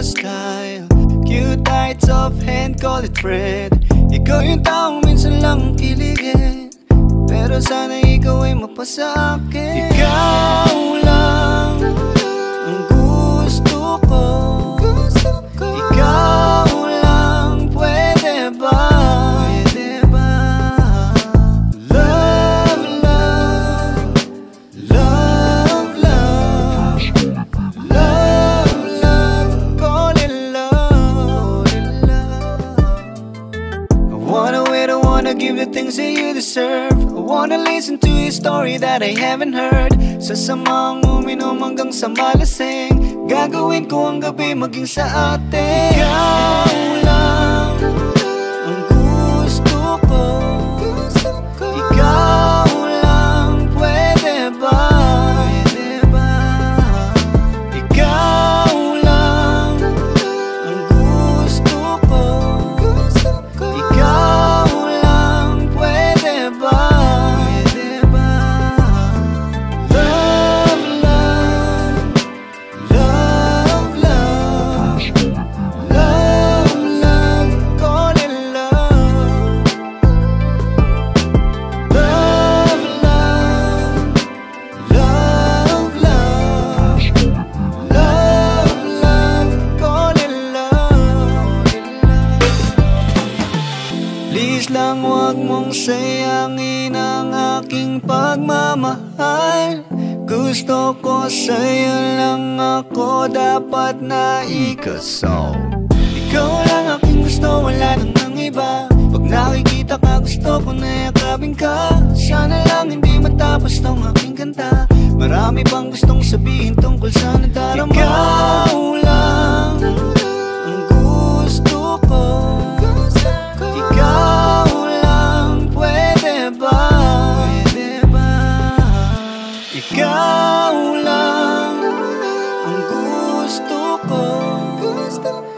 style. Cute heights of hand, call it Fred. Ikaw yung taong minsan lang kiligin, pero sana ikaw ay mapasa akin. Ikaw lang ang gusto ko. Ikaw lang, pwede ba? Pwede ba? Love, love, love, love, love, love, call it love. I wanna wait, I wanna give the things that you deserve. I wanna listen to a story that I haven't heard. Sasamang uminom hanggang sa malasing, gagawin ko ang gabi maging sa atin. Ikaw lang ang gusto ko. Ikaw lang, pwede ba? Pwede ba? Ikaw lang ang gusto ko. Ikaw lang, pwede ba? Pwede ba? Love, love, love, love, love, love, call it love. Love, love, love, love, love, love, call it love. Please lang wag mong sayangin ang aking pagmamahal. Gusto ko sa'yo lang ako dapat na ikasal. Ikaw lang aking gusto, wala nang ang iba. Pag nakikita ka gusto ko na yakapin ka. Sana lang hindi matapos tong aking kanta. Marami pang gustong sabihin tungkol sa nadarama. Ikaw lang ang gusto ko. Ikaw lang, pwede ba? Pwede ba? Ikaw lang ang gusto ko.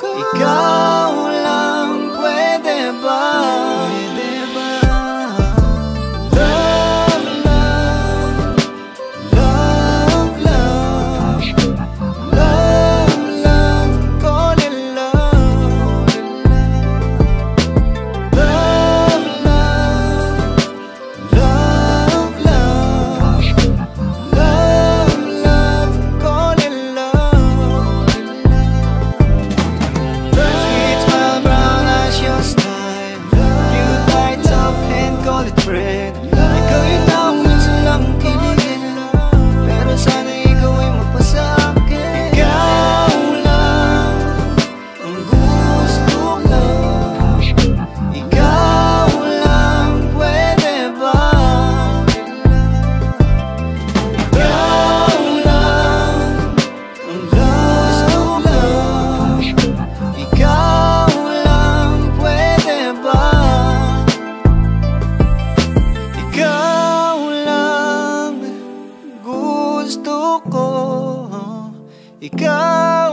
Ikaw lang, pwede ba? Pwede ba? Love, love, love, love, love, love, call it love. Love, love, love, love, love, love, call it love. Sweet smile, brown eyes, your style. Cute heights of hand, call it Fred. Ikaw yung taong minsan lang kiligin, pero sana ikaw ay mapasa akin. Ikaw lang ang gusto ko. Ikaw lang, pwede ba? Ikaw lang ang gusto ko. Ikaw lang, pwede ba? Ikaw lang gusto ko. Ikaw